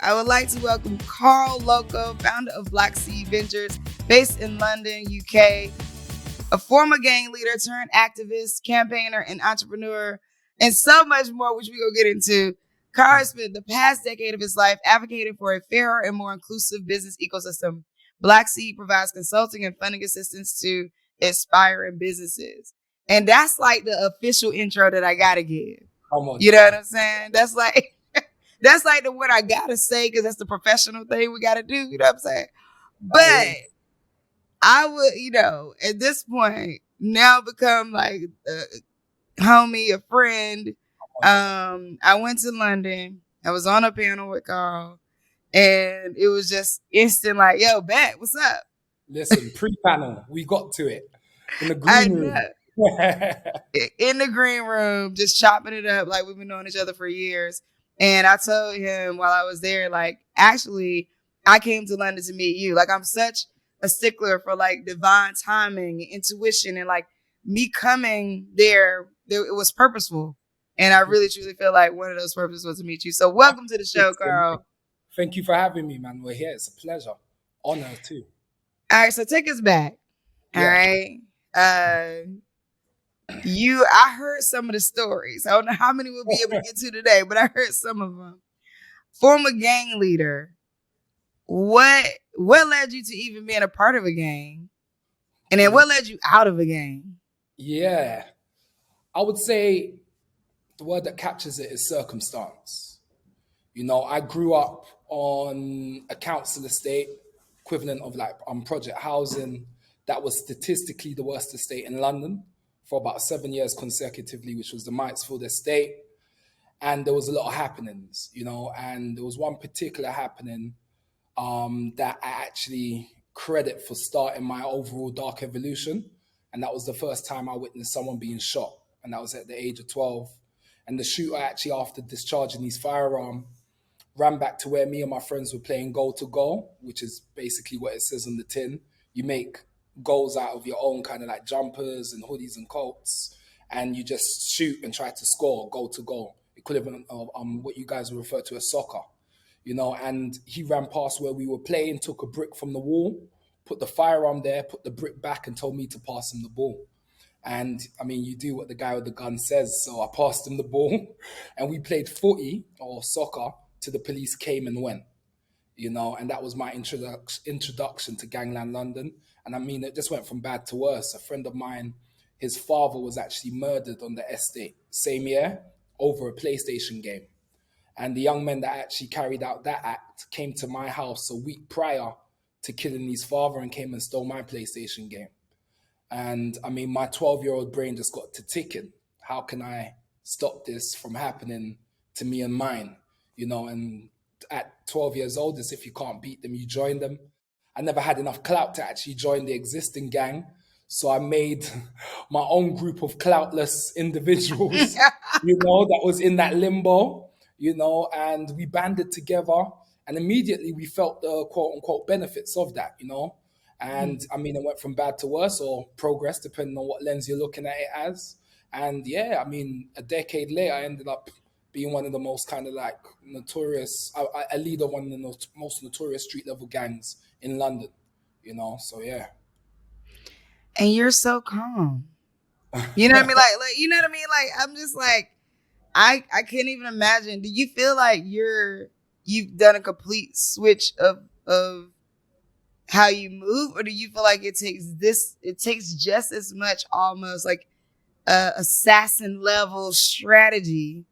I would like to welcome Karl Lokko, founder of Black Sea Ventures, based in London, UK, a former gang leader turned activist, campaigner, and entrepreneur, and so much more, which we go get into. Karl spent the past decade of his life advocating for a fairer and more inclusive business ecosystem. Black Sea provides consulting and funding assistance to aspiring businesses. And that's like the official intro that I gotta give. You know what I'm saying? That's like the word I gotta say because that's the professional thing we gotta do. You know what I'm saying? But I would, at this point now become like a homie, a friend. I went to London. I was on a panel with Karl, and it was just instant like, yo, bet, what's up? Listen, pre-panel, we got to it in the green room. In the green room, just chopping it up like we've been knowing each other for years. And I told him while I was there, like, actually, I came to London to meet you. Like, I'm such a stickler for like divine timing, intuition, and like me coming there, it was purposeful. And I really truly feel like one of those purposes was to meet you. So welcome to the show, Karl. Thank you for having me, man. We're here. It's a pleasure. Honor too. All right, so take us back. All right. I heard some of the stories. I don't know how many we'll be able to get to today, but I heard some of them. Former gang leader. What led you to even being a part of a gang? And then what led you out of a gang? Yeah. I would say the word that captures it is circumstance. I grew up on a council estate, equivalent of like project housing, that was statistically the worst estate in London for about 7 years consecutively, which was the Mitesfield estate. And there was a lot of happenings, and there was one particular happening that I actually credit for starting my overall dark evolution. And that was the first time I witnessed someone being shot. And that was at the age of 12. And the shooter actually, after discharging his firearm, ran back to where me and my friends were playing goal to goal, which is basically what it says on the tin. You make goals out of your own kind of like jumpers and hoodies and coats, and you just shoot and try to score goal to goal, equivalent of what you guys refer to as soccer. And he ran past where we were playing, took a brick from the wall, put the firearm there, put the brick back, and told me to pass him the ball. And you do what the guy with the gun says. So I passed him the ball and we played footy or soccer till the police came and went, and that was my introduction to Gangland London. And it just went from bad to worse. A friend of mine, his father was actually murdered on the estate same year over a PlayStation game. And the young men that actually carried out that act came to my house a week prior to killing his father and came and stole my PlayStation game. And my 12-year-old brain just got to ticking. How can I stop this from happening to me and mine? And at 12 years old, as if you can't beat them, you join them. I never had enough clout to actually join the existing gang. So I made my own group of cloutless individuals, that was in that limbo, and we banded together. And immediately we felt the quote unquote benefits of that, And it went from bad to worse or progress, depending on what lens you're looking at it as. And a decade later, I ended up being one of the most kind of like notorious, a leader of one of the most notorious street level gangs in London, so yeah. And you're so calm. You know what I mean? Like, you know what I mean? Like, I'm just like, I can't even imagine. Do you feel like you've done a complete switch of how you move, or do you feel like it takes just as much almost like assassin level strategy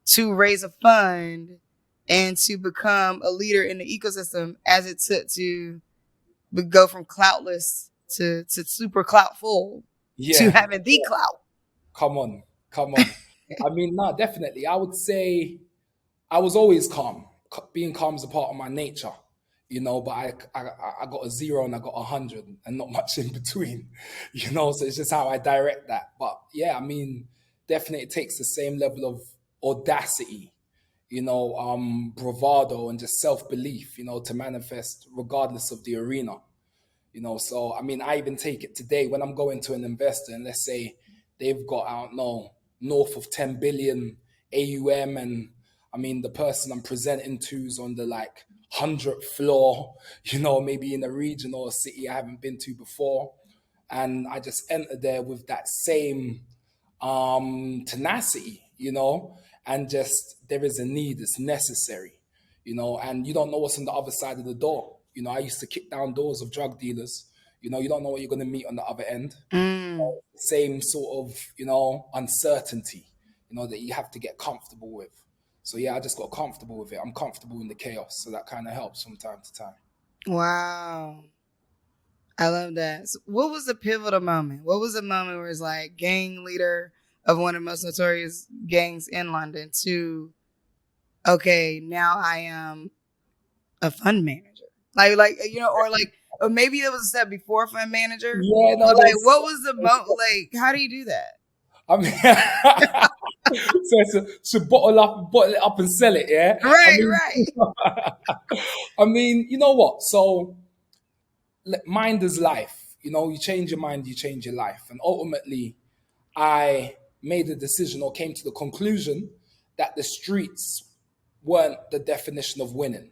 to raise a fund and to become a leader in the ecosystem as it took to go from cloutless to super cloutful to having the clout? Come on. No, definitely. I would say I was always calm. Being calm is a part of my nature. But I got a 0 and I got 100 and not much in between, so it's just how I direct that. But yeah, definitely it takes the same level of audacity, bravado and just self-belief, to manifest regardless of the arena, So, I even take it today when I'm going to an investor and let's say they've got, I don't know, north of 10 billion AUM and I mean, the person I'm presenting to is on the like 100th floor, maybe in a region or a city I haven't been to before. And I just entered there with that same tenacity, and just there is a need, it's necessary, and you don't know what's on the other side of the door. I used to kick down doors of drug dealers. You don't know what you're going to meet on the other end. Mm. Same sort of, uncertainty, that you have to get comfortable with. So yeah, I just got comfortable with it. I'm comfortable in the chaos. So that kind of helps from time to time. Wow. I love that. So what was the pivotal moment? What was the moment where it's like gang leader of one of the most notorious gangs in London to, okay, now I am a fund manager? Or maybe it was a step before fund manager. Yeah, But no, like, there's, what was the like, how do you do that? I mean, so to bottle it up and sell it. Yeah. I Right, mean, right. I mean, you know what? So mind is life. You change your mind, you change your life. And ultimately, I made a decision or came to the conclusion that the streets weren't the definition of winning.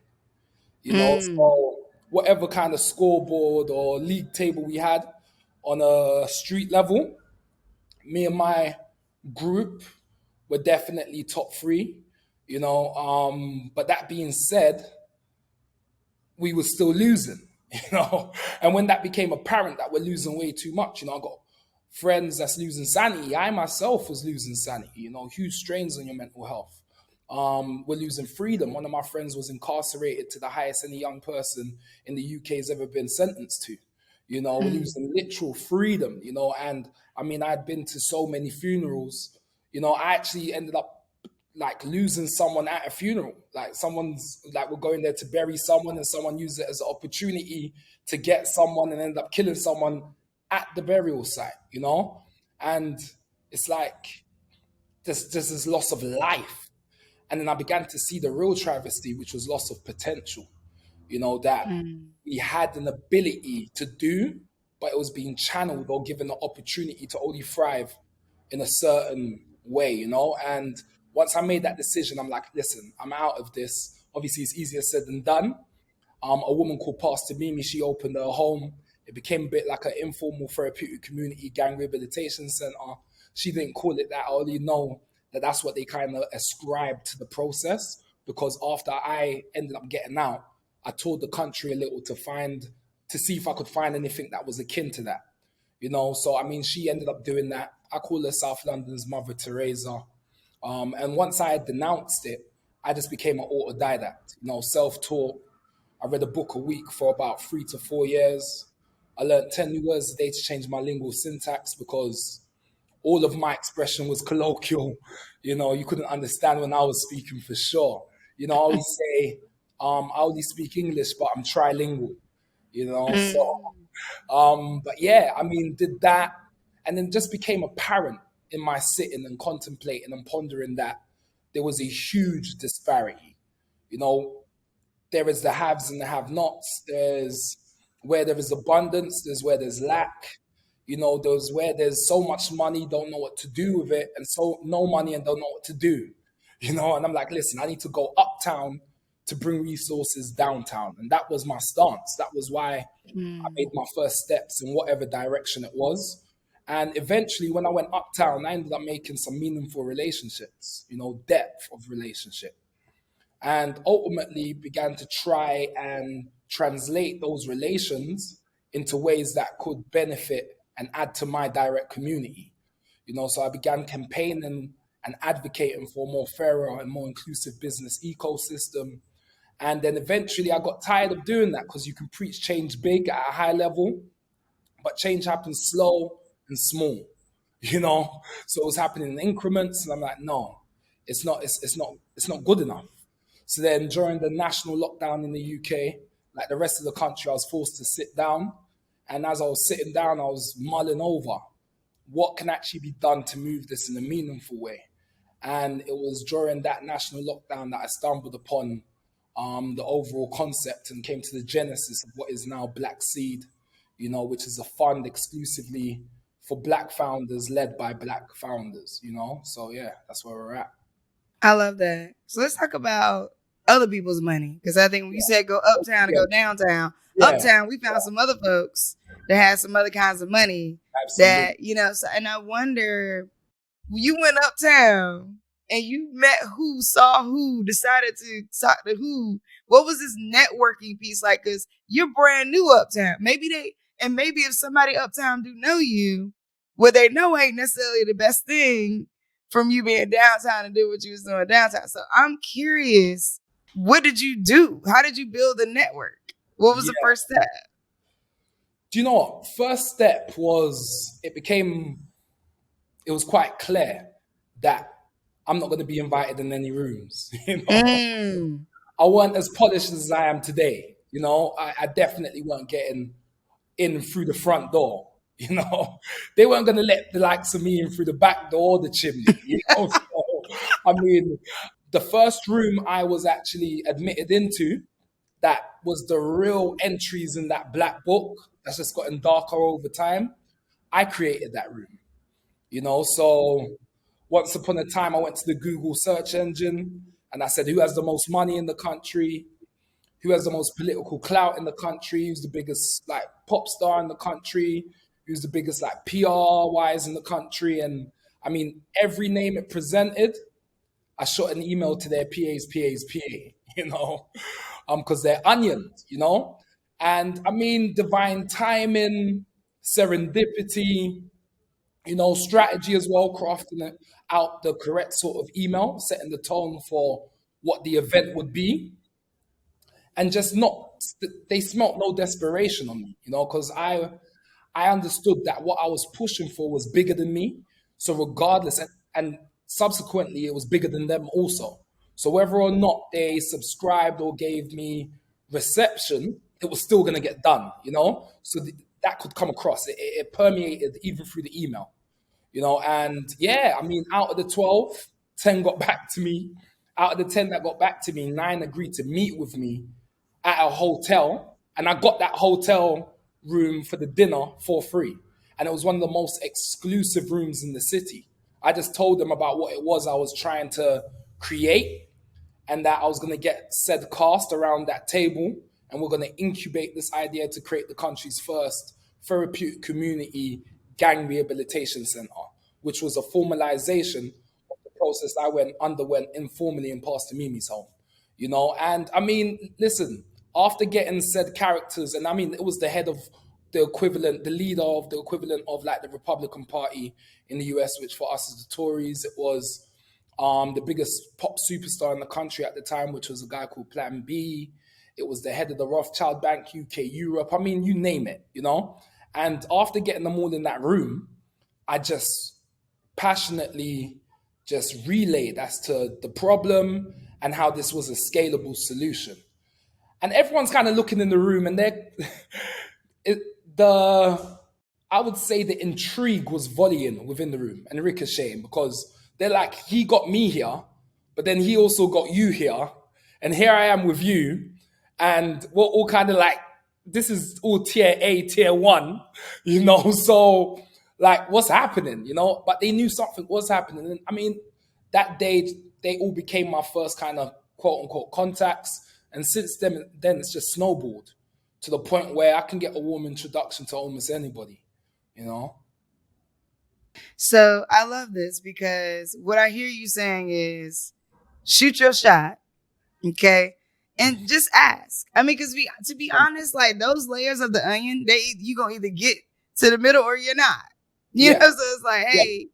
Mm, So whatever kind of scoreboard or league table we had on a street level, me and my group were definitely top three. But that being said, we were still losing, And when that became apparent that we're losing way too much, I got friends that's losing sanity. I myself was losing sanity, huge strains on your mental health. We're losing freedom. One of my friends was incarcerated to the highest any young person in the UK has ever been sentenced to. We're mm, losing literal freedom, and I mean, I'd been to so many funerals, I actually ended up like losing someone at a funeral. Like someone's like we're going there to bury someone and someone used it as an opportunity to get someone and end up killing someone at the burial site, And it's like there's this loss of life. And then I began to see the real travesty, which was loss of potential, that mm, we had an ability to do, but it was being channeled or given the opportunity to only thrive in a certain way, And once I made that decision, I'm like, listen, I'm out of this. Obviously, it's easier said than done. A woman called Pastor Mimi, she opened her home. It became a bit like an informal therapeutic community gang rehabilitation center. She didn't call it that. I only know that that's what they kind of ascribed to the process because after I ended up getting out, I toured the country a little to see if I could find anything that was akin to that. So I mean, she ended up doing that. I call her South London's Mother Teresa. And once I had denounced it, I just became an autodidact, self-taught. I read a book a week for about 3 to 4 years. I learned 10 new words a day to change my lingual syntax because all of my expression was colloquial. You couldn't understand when I was speaking for sure. I always say, I only speak English, but I'm trilingual, So, mm, but yeah, I mean, did that. And then just became apparent in my sitting and contemplating and pondering that there was a huge disparity. You know, there is the haves and the have nots. There's where there is abundance, there's where there's lack. There's where there's so much money, don't know what to do with it, and so no money and don't know what to do. And I'm like, listen, I need to go uptown to bring resources downtown. And that was my stance. That was why I made mm, my first steps in whatever direction it was. And eventually, when I went uptown, I ended up making some meaningful relationships, depth of relationship and ultimately began to try and translate those relations into ways that could benefit and add to my direct community. So I began campaigning and advocating for a more fairer and more inclusive business ecosystem. And then eventually I got tired of doing that because you can preach change big at a high level, but change happens slow and small, So it was happening in increments, and I'm like, no, it's not good enough. So then during the national lockdown in the UK, like the rest of the country, I was forced to sit down. And as I was sitting down, I was mulling over what can actually be done to move this in a meaningful way. And it was during that national lockdown that I stumbled upon the overall concept and came to the genesis of what is now Black Seed, which is a fund exclusively for Black founders led by Black founders, So yeah, that's where we're at. I love that. So let's talk about other people's money. Because I think when you said go uptown and Yeah, go downtown, yeah, uptown, we found some other folks that had some other kinds of money absolutely. that, so, and I wonder, you went uptown and you met who, saw who, decided to talk to who. What was this networking piece like? Because you're brand new uptown. Maybe if somebody uptown do know you, what they know ain't necessarily the best thing from you being downtown and do what you was doing downtown. So I'm curious, what did you do? How did you build a network? What was the Yeah. first step? Do you know what? First step was it was quite clear that I'm not going to be invited in any rooms. Mm. I weren't as polished as I am today. I definitely weren't getting in through the front door. They weren't going to let the likes of me in through the back door, the chimney. So, I mean, the first room I was actually admitted into, that was the real entries in that black book that's just gotten darker over time. I created that room. So once upon a time, I went to the Google search engine and I said, who has the most money in the country? Who has the most political clout in the country? Who's the biggest like pop star in the country? Who's the biggest like PR wise in the country? And I mean, every name it presented, I shot an email to their PA's PA, because they're onions, And I mean, divine timing, serendipity, strategy as well, crafting it out the correct sort of email, setting the tone for what the event would be, and just not, they smelt no desperation on me, because I understood that what I was pushing for was bigger than me. So regardless, and subsequently, it was bigger than them also. So whether or not they subscribed or gave me reception, it was still going to get done. So that could come across. It permeated even through the email. And yeah, I mean, out of the 12, 10 got back to me. Out of the 10 that got back to me, 9 agreed to meet with me at a hotel. And I got that hotel room for the dinner for free. And it was one of the most exclusive rooms in the city. I just told them about what it was I was trying to create, and that I was going to get said cast around that table, and we're going to incubate this idea to create the country's first therapeutic community gang rehabilitation center, which was a formalization of the process I underwent informally in Pastor Mimi's home. And I mean, listen, after getting said characters, and I mean, it was the head of the leader of the equivalent of like the Republican Party in the US, which for us is the Tories. It was the biggest pop superstar in the country at the time, which was a guy called Plan B. It was the head of the Rothschild Bank, UK, Europe. I mean, you name it. And after getting them all in that room, I just passionately just relayed as to the problem and how this was a scalable solution. And everyone's kind of looking in the room, and it, the I would say the intrigue was volleying within the room and ricocheting, because they're like, he got me here, but then he also got you here, and here I am with you, and we're all kind of like, this is all tier A, tier one, So like, what's happening? But they knew something was happening, and I mean, that day they all became my first kind of quote unquote contacts, and since then it's just snowballed to the point where I can get a warm introduction to almost anybody. So I love this because what I hear you saying is shoot your shot, okay, and just ask. I mean, because to be honest, like those layers of the onion, you gonna either get to the middle or you're not. Yeah, So it's like, yeah, hey,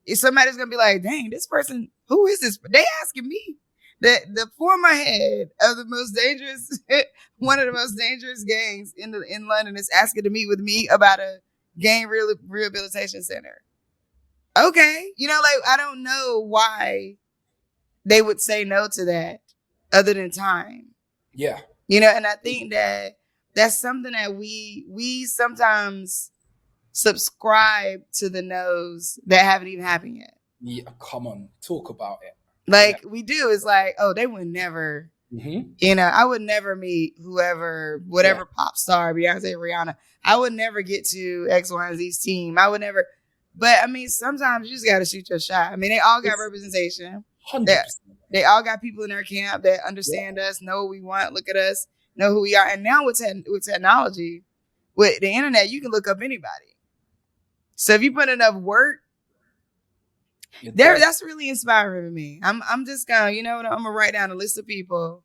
if somebody's gonna be like, dang, this person, who is this? They asking me. The former head of the most dangerous, one of the most dangerous gangs in London is asking to meet with me about a gang rehabilitation center. Okay, like I don't know why they would say no to that, other than time. yeah, And I think that that's something that we sometimes subscribe to the no's that haven't even happened yet. yeah. Come on, talk about it. Yeah. Like we do. It's like, oh, they would never. Mm-hmm. I would never meet whoever, Yeah. whatever pop star, Beyonce, Rihanna. I would never get to X, Y, and Z's team. I would never. But I mean, sometimes you just got to shoot your shot. I mean, they all got representation. 100%. They all got people in their camp that Yeah. understand us, know what we want, look at us, know who we are. And now with technology, with the internet, you can look up anybody. So if you put enough work, that's really inspiring to me. I'm just gonna, you know what, I'm gonna write down a list of people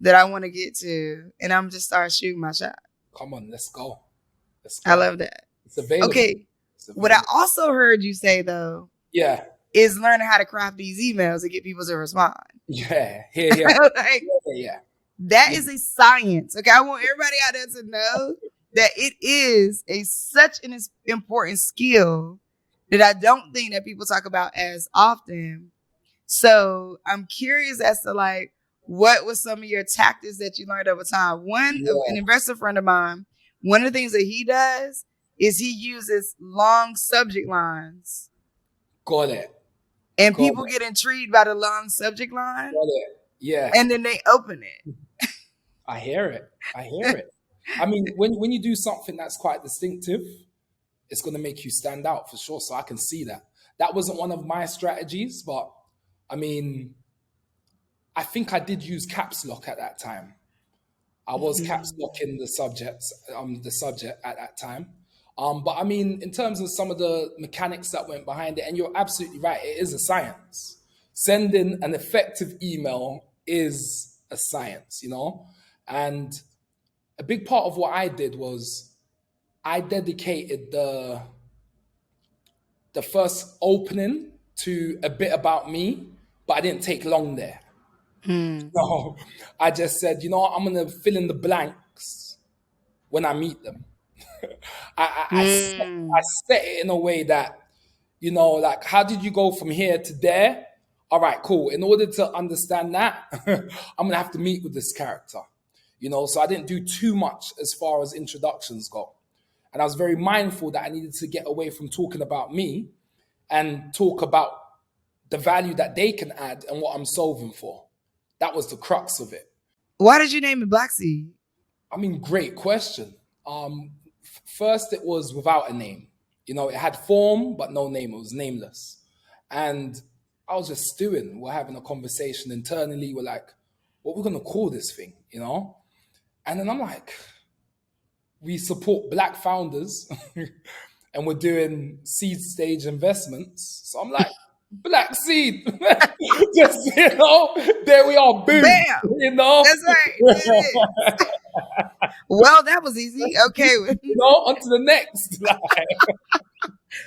that I want to get to, and I'm just start shooting my shot. Come on, let's go. Let's I go. love that. It's available. Okay. It's What I available. also heard you say though Yeah. is learning how to craft these emails to get people to respond. Yeah. Here. Like, Yeah. that is a science. Okay. I want everybody out there to know that it is such an important skill that I don't think that people talk about as often. So I'm curious as to like, what was some of your tactics that you learned over time? An investor friend of mine, one of the things that he does is he uses long subject lines. Got it. And people get intrigued by the long subject line. Got it. Yeah. And then they open it. I hear it. I mean, when you do something that's quite distinctive, it's going to make you stand out for sure. So I can see that. That wasn't one of my strategies, but I mean, I think I did use caps lock at that time. I was caps locking the subject at that time. But I mean, in terms of some of the mechanics that went behind it, and you're absolutely right, it is a science. Sending an effective email is a science, you know? And a big part of what I did was I dedicated the first opening to a bit about me, but I didn't take long there. So I just said, you know what, I'm going to fill in the blanks when I meet them. I set it in a way that, you know, like, how did you go from here to there? All right, cool. In order to understand that, I'm going to have to meet with this character, you know? So I didn't do too much as far as introductions go. And I was very mindful that I needed to get away from talking about me and talk about the value that they can add and what I'm solving for. That was the crux of it. Why did you name it Black Seed? I mean, great question. First, it was without a name. You know, it had form, but no name. It was nameless. And I was just stewing. We're having a conversation internally. We're like, what we're going to call this thing, you know? And then I'm like, we support Black founders and we're doing seed stage investments. So I'm like, Black Seed. Just, you know, there we are. Boom. Bam! You know? That's right. Well, that was easy. Okay. You know, on to the next.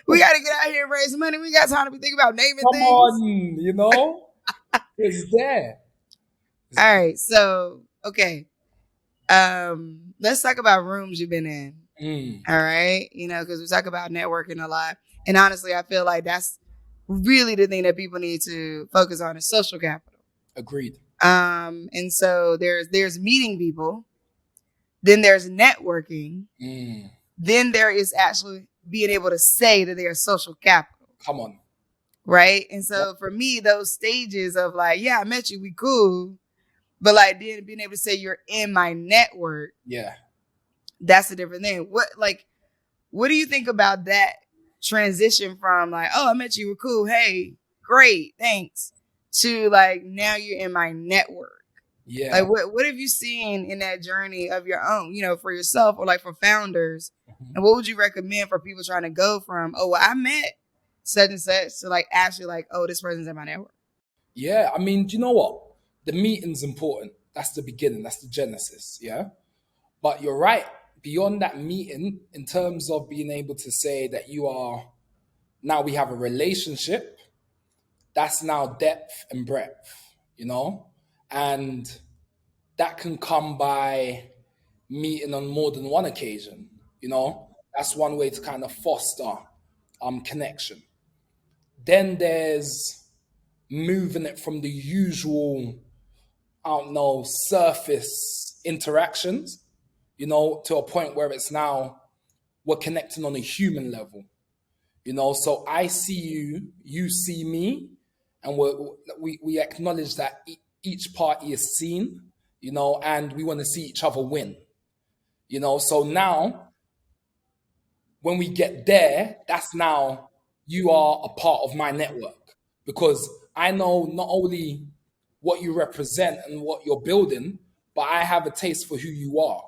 We got to get out here and raise money. We got time to be thinking about naming Come things. on, you know? It's there. All right. So, okay. Let's talk about rooms you've been in. All right. You know, because we talk about networking a lot. And honestly, I feel like that's really the thing that people need to focus on is social capital. Agreed. And so there's meeting people, then there's networking, then there is actually being able to say that they're social capital. Come on. Right. And so for me, those stages of like, yeah, I met you, we cool, but like then being able to say you're in my network. Yeah. That's a different thing. What do you think about that transition from like, oh, I met you, we're cool, hey, great, thanks, to like now you're in my network? Yeah. Like what have you seen in that journey of your own, you know, for yourself or like for founders? And what would you recommend for people trying to go from, oh, well, I met such and such to like actually like, oh, this person's in my network? Yeah. I mean, do you know what? The meeting's important. That's the beginning. That's the genesis. Yeah. But you're right. Beyond that meeting, in terms of being able to say that now we have a relationship, that's now depth and breadth, you know? And that can come by meeting on more than one occasion, you know? That's one way to kind of foster connection. Then there's moving it from the usual, I don't know, surface interactions, you know, to a point where it's now we're connecting on a human level, you know. So I see you, you see me, and we acknowledge that each party is seen, you know, and we want to see each other win, you know. So now, when we get there, that's now you are a part of my network because I know not only what you represent and what you're building, but I have a taste for who you are,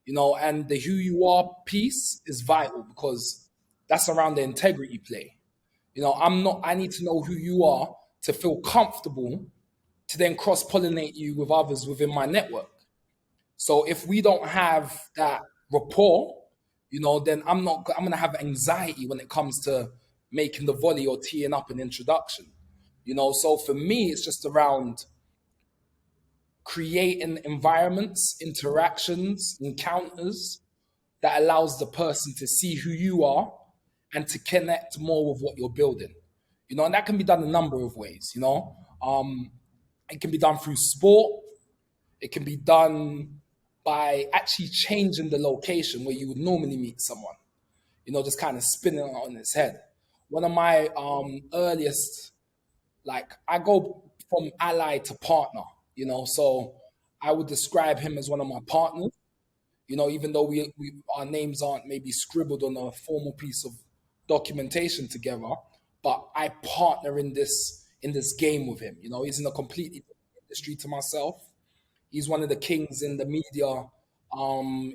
and the who you are piece is vital because that's around the integrity play. I need to know who you are to feel comfortable to then cross pollinate you with others within my network. So if we don't have that rapport, then I'm gonna have anxiety when it comes to making the volley or teeing up an introduction. So for me, it's just around creating environments, interactions, encounters that allows the person to see who you are and to connect more with what you're building. And that can be done a number of ways. It can be done through sport. It can be done by actually changing the location where you would normally meet someone, just kind of spinning it on its head. One of my earliest, like, I go from ally to partner, so I would describe him as one of my partners, even though we our names aren't maybe scribbled on a formal piece of documentation together, but I partner in this game with him. He's in a completely different industry to myself. He's one of the kings in the media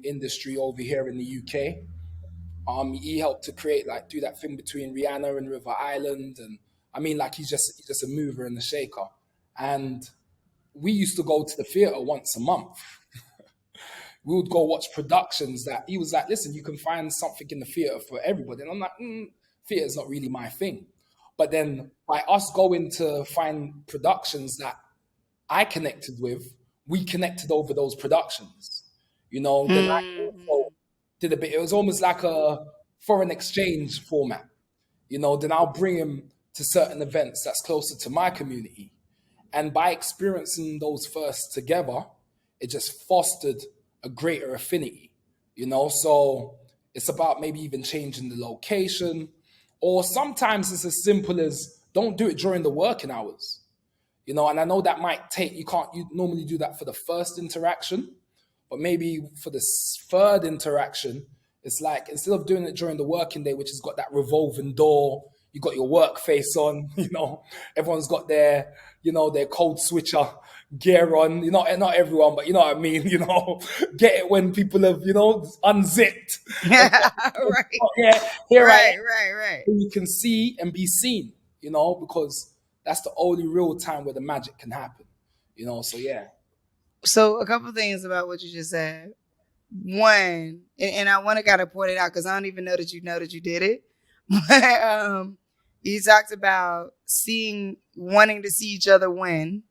industry over here in the UK. He helped to create, like, do that thing between Rihanna and River Island, and I mean, like, he's just a mover and a shaker. And we used to go to the theater once a month. We would go watch productions that he was like, listen, you can find something in the theater for everybody. And I'm like, theater's not really my thing. But then by us going to find productions that I connected with, we connected over those productions. Then I also did a bit, it was almost like a foreign exchange format. Then I'll bring him to certain events that's closer to my community. And by experiencing those first together, it just fostered a greater affinity. So it's about maybe even changing the location, or sometimes it's as simple as don't do it during the working hours. And I know that might take, you normally do that for the first interaction, but maybe for the third interaction, it's like, instead of doing it during the working day, which has got that revolving door, you got your work face on, everyone's got their code switcher gear on, and not everyone, but you know what I mean, get it when people have, unzipped. Right. Yeah, here I am. Right. You can see and be seen, because that's the only real time where the magic can happen. So yeah. So a couple things about what you just said. One, and I want to kind of point it out because I don't even know that you did it. But you talked about wanting to see each other win,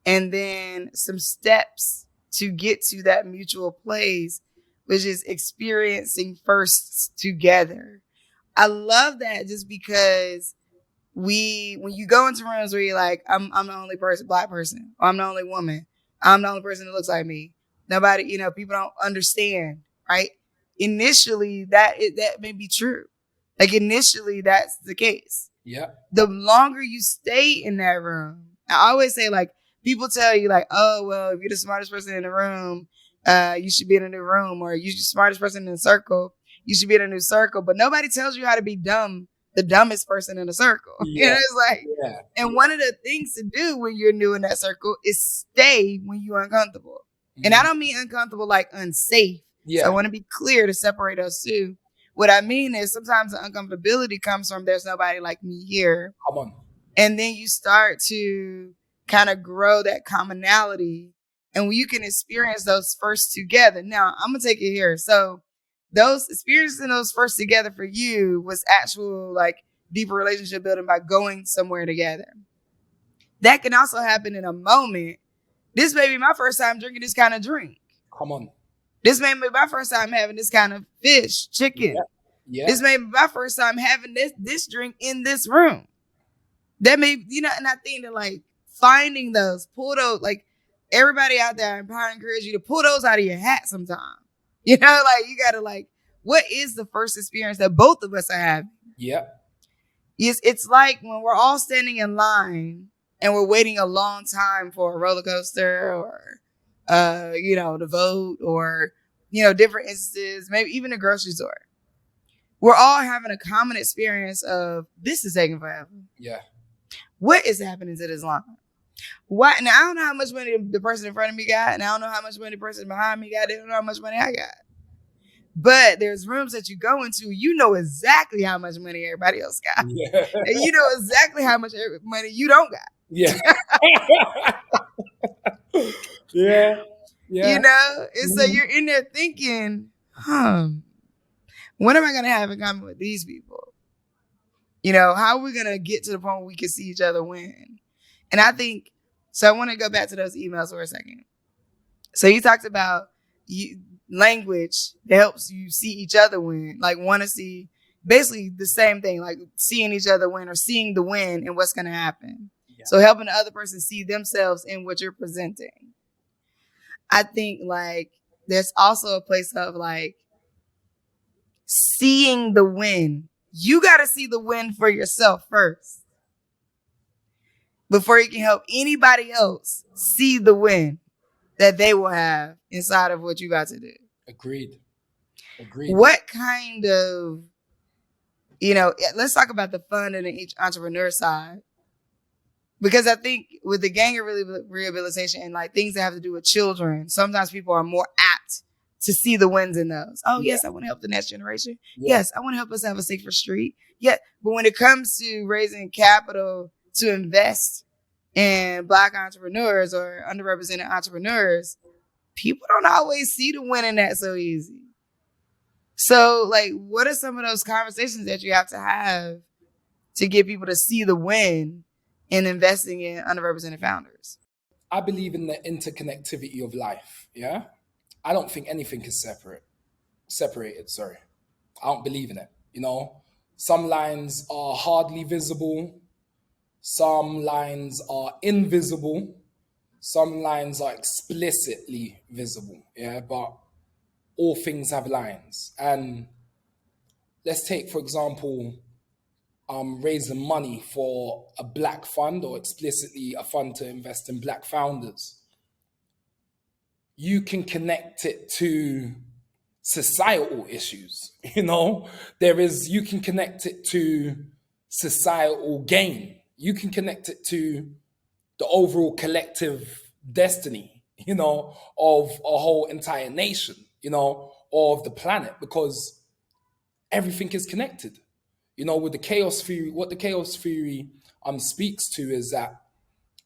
and then some steps to get to that mutual place, which is experiencing firsts together. I love that just because when you go into rooms where you're like, I'm the only black person, or I'm the only woman, I'm the only person that looks like me. Nobody, people don't understand, right? Initially, that may be true. Like, initially, that's the case. Yeah. The longer you stay in that room, I always say, like, people tell you, like, oh, well, if you're the smartest person in the room, you should be in a new room, or you're the smartest person in the circle, you should be in a new circle. But nobody tells you how to be the dumbest person in the circle. Yeah. It's like, Yeah. and one of the things to do when you're new in that circle is stay when you're uncomfortable. And I don't mean uncomfortable like unsafe. Yeah. So I want to be clear to separate those two. What I mean is sometimes the uncomfortability comes from there's nobody like me here. Come on. And then you start to kind of grow that commonality, and you can experience those first together. Now, I'm going to take it here. So those experiencing those first together for you was actual, like, deeper relationship building by going somewhere together. That can also happen in a moment. This may be my first time drinking this kind of drink. Come on. This may be my first time having this kind of fish, chicken. Yeah. This may be my first time having this drink in this room. That may, and I think that, like, finding those, pull those, like, everybody out there, I encourage you to pull those out of your hat sometime. Like, you got to, like, what is the first experience that both of us are having? Yeah. It's like when we're all standing in line and we're waiting a long time for a roller coaster, or, to vote, or, different instances, maybe even a grocery store. We're all having a common experience of, this is taking forever. Yeah. What is happening to this line? What? Now I don't know how much money the person in front of me got, and I don't know how much money the person behind me got. They don't know how much money I got. But there's rooms that you go into, you know exactly how much money everybody else got. Yeah. And you know exactly how much money you don't got. Yeah. Yeah. Yeah. You know? And so you're in there thinking, what am I going to have in common with these people? You know, how are we going to get to the point where we can see each other win? And I think, so I want to go back to those emails for a second. So you talked about language that helps you see each other win, like want to see basically the same thing, like seeing each other win or seeing the win and what's going to happen. Yeah. So helping the other person see themselves in what you're presenting. I think like there's also a place of like seeing the win. You got to see the win for yourself first before you can help anybody else see the win that they will have inside of what you got to do. Agreed. What kind of, you know, let's talk about the fun and the entrepreneur side. Because I think with the gang rehabilitation and like things that have to do with children, sometimes people are more apt to see the wins in those. Oh, yes, I want to help the next generation. Yeah. Yes, I want to help us have a safer street. Yeah. But when it comes to raising capital to invest in Black entrepreneurs or underrepresented entrepreneurs, people don't always see the win in that so easy. So, like, what are some of those conversations that you have to get people to see the win in investing in underrepresented founders? I believe in the interconnectivity of life. Yeah. I don't think anything is separated. Sorry. I don't believe in it. You know, some lines are hardly visible. Some lines are invisible. Some lines are explicitly visible. Yeah. But all things have lines. And let's take, for example, raising money for a Black fund or explicitly a fund to invest in Black founders. You can connect it to societal issues. You know, you can connect it to societal gain. You can connect it to the overall collective destiny, you know, of a whole entire nation, you know, or of the planet, because everything is connected. You know, with the chaos theory, what the chaos theory speaks to is that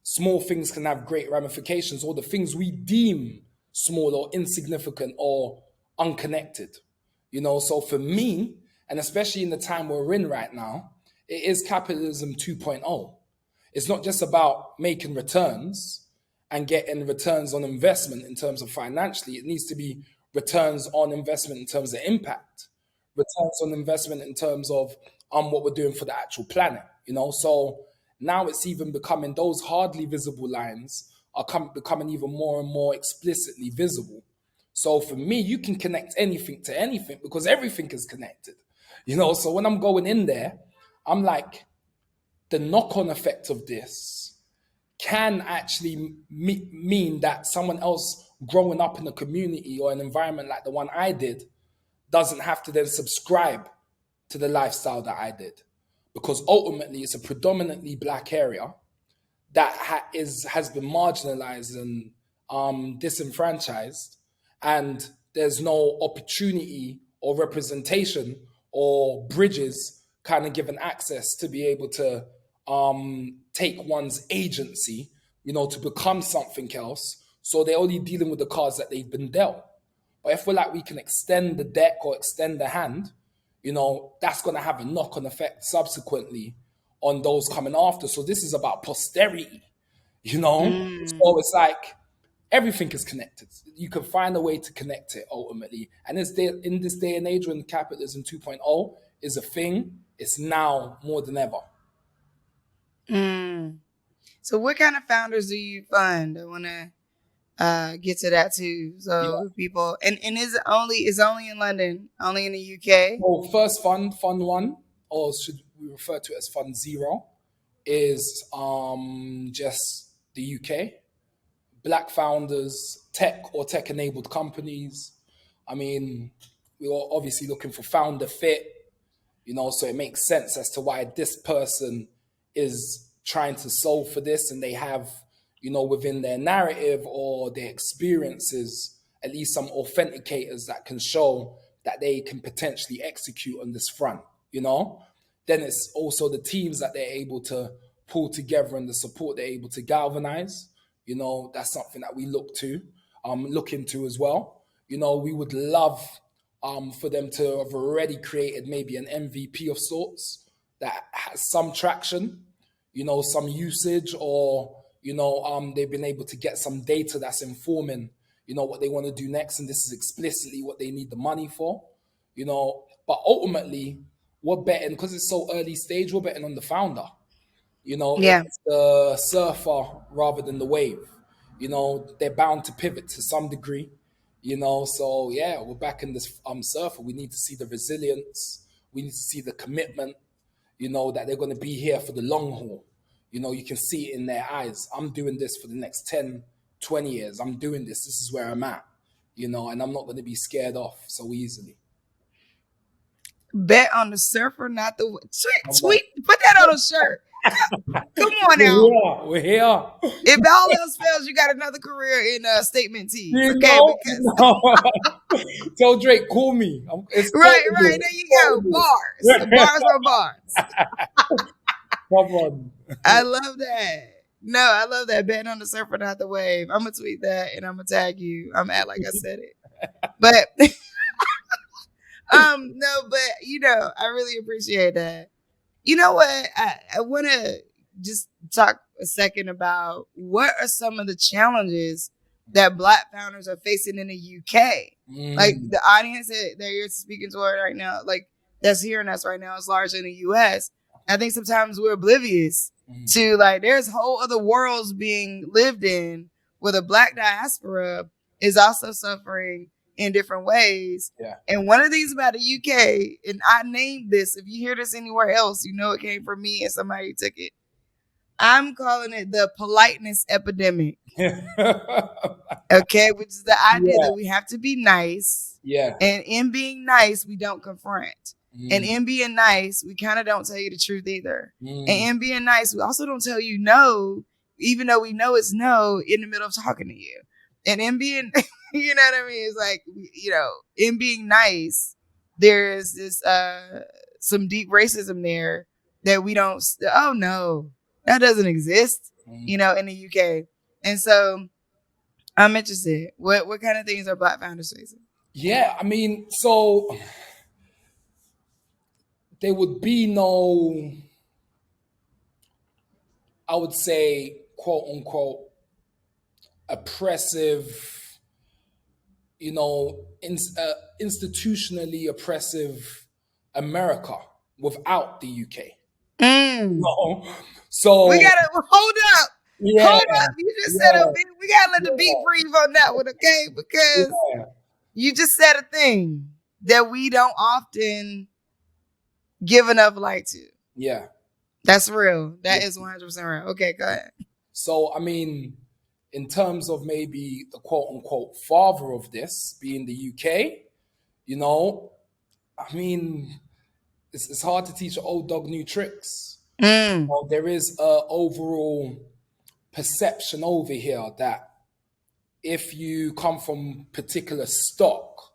small things can have great ramifications, or the things we deem small or insignificant or unconnected. You know, so for me, and especially in the time we're in right now, it is capitalism 2.0. It's not just about making returns and getting returns on investment in terms of financially. It needs to be returns on investment in terms of impact, returns on investment in terms of what we're doing for the actual planet. You know, so now it's even becoming, those hardly visible lines are becoming even more and more explicitly visible. So for me, you can connect anything to anything because everything is connected. You know, so when I'm going in there, I'm like, the knock-on effect of this can actually mean that someone else growing up in a community or an environment like the one I did doesn't have to then subscribe to the lifestyle that I did. Because ultimately, it's a predominantly Black area that has been marginalized and disenfranchised, and there's no opportunity or representation or bridges kind of given access to be able to take one's agency, you know, to become something else. So they're only dealing with the cards that they've been dealt. But if we're like, we can extend the deck or extend the hand, you know, that's going to have a knock-on effect subsequently on those coming after. So this is about posterity, you know? So it's like everything is connected. You can find a way to connect it ultimately. And in this day and age when capitalism 2.0 is a thing, it's now more than ever. So what kind of founders do you fund? I want to get to that too. So people, and is only in London, only in the UK? Well, first fund one, or should we refer to it as fund 0, is just the UK. Black founders, tech or tech-enabled companies. I mean, we are obviously looking for founder fit, you know, so it makes sense as to why this person is trying to solve for this, and they have within their narrative or their experiences, at least some authenticators that can show that they can potentially execute on this front, then it's also the teams that they're able to pull together and the support they're able to galvanize. That's something that we look into as well. We would love for them to have already created maybe an MVP of sorts that has some traction, some usage, or they've been able to get some data that's informing what they want to do next, and this is explicitly what they need the money for. But ultimately we're betting, because it's so early stage, we're betting on the founder. Yeah. It's the surfer rather than the wave. They're bound to pivot to some degree. So yeah, we're back in this surfer. We need to see the resilience. We need to see the commitment. That they're going to be here for the long haul. You can see it in their eyes. I'm doing this for the next 10, 20 years. I'm doing this. This is where I'm at. And I'm not going to be scared off so easily. Bet on the surfer, not the tweet. Put that on a shirt. Come on now. We're here. If all else fails, you got another career in statement tees. Tell Drake, call me. Right. There you go. Bars. Bars on bars. Come on. I love that. No, I love that. Bet on the surfer, not the wave. I'm going to tweet that and I'm going to tag you. I'm at like I said it. But no, but I really appreciate that. You know what? I want to just talk a second about what are some of the challenges that Black founders are facing in the UK. Like the audience that you're speaking to right now, like that's hearing us right now is largely in the US. I think sometimes we're oblivious to like there's whole other worlds being lived in where the Black diaspora is also suffering in different ways. Yeah. And one of these about the UK, and I named this, if you hear this anywhere else, it came from me and somebody took it. I'm calling it the politeness epidemic. Okay, which is the idea that we have to be nice. Yeah. And in being nice, we don't confront. And in being nice, we kind of don't tell you the truth either. And in being nice, we also don't tell you no, even though we know it's no in the middle of talking to you. And in being, you know what I mean? It's like, in being nice, there's this, some deep racism there that we don't, oh no, that doesn't exist, in the UK. And so I'm interested. What kind of things are Black founders facing? Yeah, I mean, so there would be no, I would say, quote unquote, oppressive, institutionally oppressive America without the UK. So we gotta hold up. Yeah, hold up. You just said we gotta let the beat breathe on that one, okay? Because you just said a thing that we don't often give enough light to. Yeah. That's real. That is 100% real. Okay, go ahead. So, I mean, in terms of maybe the quote unquote father of this being the UK, I mean, it's hard to teach an old dog new tricks. There is an overall perception over here that if you come from particular stock,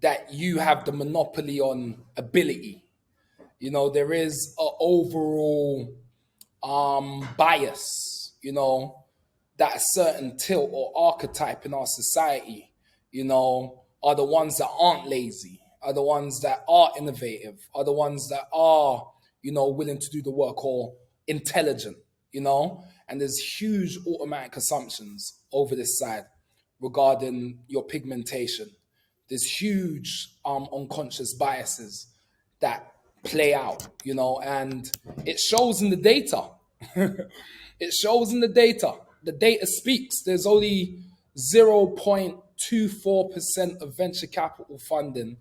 that you have the monopoly on ability. There is an overall bias, that a certain tilt or archetype in our society, are the ones that aren't lazy, are the ones that are innovative, are the ones that are, willing to do the work or intelligent, and there's huge automatic assumptions over this side regarding your pigmentation. There's huge unconscious biases that play out, and it shows in the data. It shows in the data. The data speaks. There's only 0.24% of venture capital funding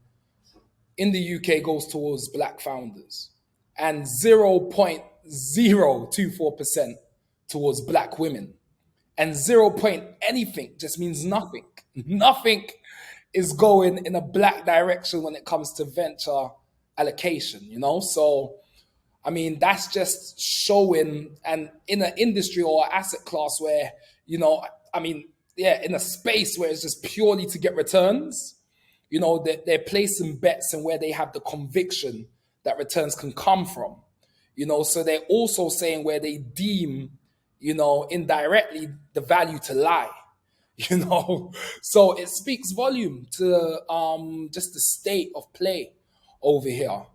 in the UK goes towards Black founders, and 0.024% towards Black women, and 0. anything just means nothing. Nothing is going in a Black direction when it comes to venture allocation, So, I mean, that's just showing, and in an industry or asset class where, I mean, yeah, in a space where it's just purely to get returns, they're placing bets and where they have the conviction that returns can come from. So they're also saying where they deem, indirectly the value to lie. So it speaks volume to just the state of play over here.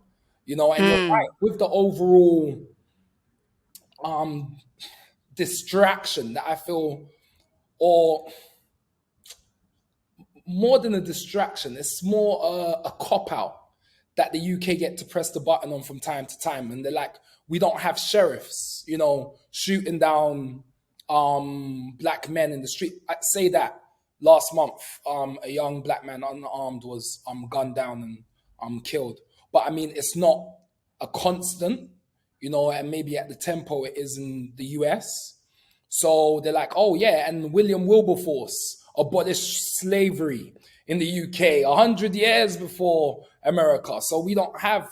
And you're right with the overall um distraction that I feel, or more than a distraction, it's more a cop out that the UK get to press the button on from time to time, and they're like, we don't have sheriffs, shooting down black men in the street. I'd say that last month, a young black man unarmed was gunned down and killed. But I mean, it's not a constant, and maybe at the tempo it is in the US. So they're like, oh yeah, and William Wilberforce abolished slavery in the UK 100 years before America. So we don't have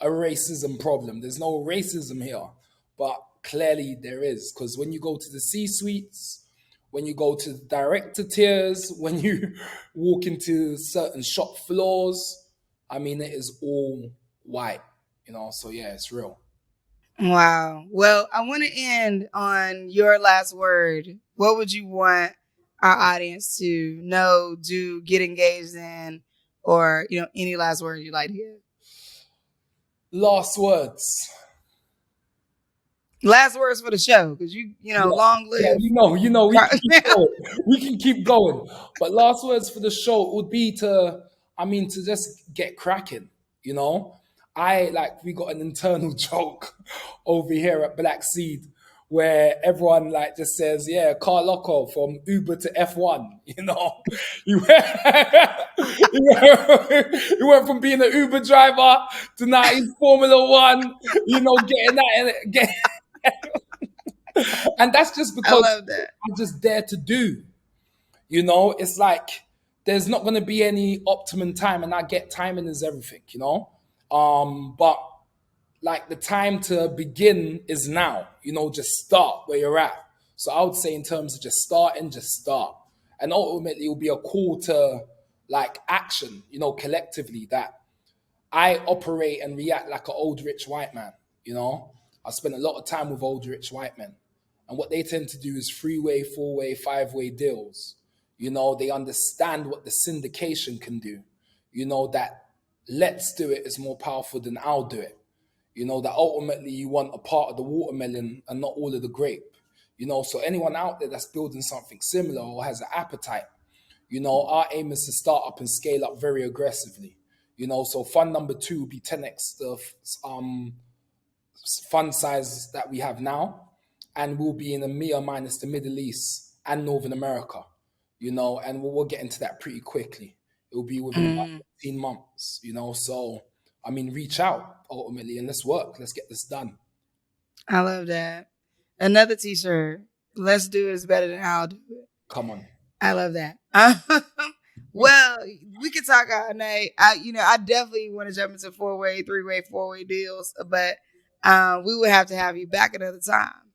a racism problem. There's no racism here, but clearly there is, because when you go to the C-suites, when you go to the director tiers, when you walk into certain shop floors, I mean, it is all white, so yeah, it's real. Wow. Well, I want to end on your last word. What would you want our audience to know, do, get engaged in, or, any last words you'd like to give? Last words. Last words for the show, because long live. Yeah, we can keep going. But last words for the show would be to just get cracking. We got an internal joke over here at Black Seed where everyone just says, yeah, Karl Lokko from Uber to F1, he went from being an Uber driver to now he's Formula One, getting that and that's just because I love that. I'm just there to do. It's like there's not going to be any optimum time, and I get timing is everything. But the time to begin is now. Just start where you're at. So I would say in terms of just start, and ultimately it will be a call to action. Collectively, that I operate and react like an old rich white man. I spend a lot of time with old rich white men. And what they tend to do is 3-way, 4-way, 5-way deals. They understand what the syndication can do. That let's do it is more powerful than I'll do it. That ultimately you want a part of the watermelon and not all of the grape. So anyone out there that's building something similar or has an appetite, our aim is to start up and scale up very aggressively. So fund number 2 will be 10x the fund size that we have now, and we'll be in EMEA minus the Middle East and Northern America, and we'll get into that pretty quickly. It will be within about 18 months, so, reach out ultimately and let's work. Let's get this done. I love that. Another t-shirt. Let's do it is better than I'll do it. Come on. I love that. Well, we could talk all night. I definitely want to jump into 4-way, 3-way, 4-way deals, but we would have to have you back another time.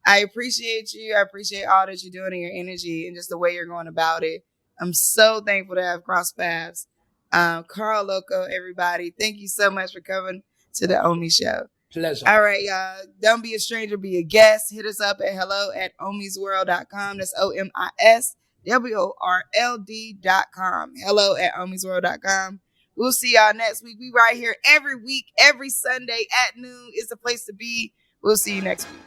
I appreciate you. I appreciate all that you're doing and your energy and just the way you're going about it. I'm so thankful to have crossed paths. Karl Lokko, everybody, thank you so much for coming to the Omi Show. Pleasure. All right, y'all. Don't be a stranger, be a guest. Hit us up at hello@omisworld.com. That's OMISWORLD.com. Hello@omisworld.com. We'll see y'all next week. We right here every week, every Sunday at noon is the place to be. We'll see you next week.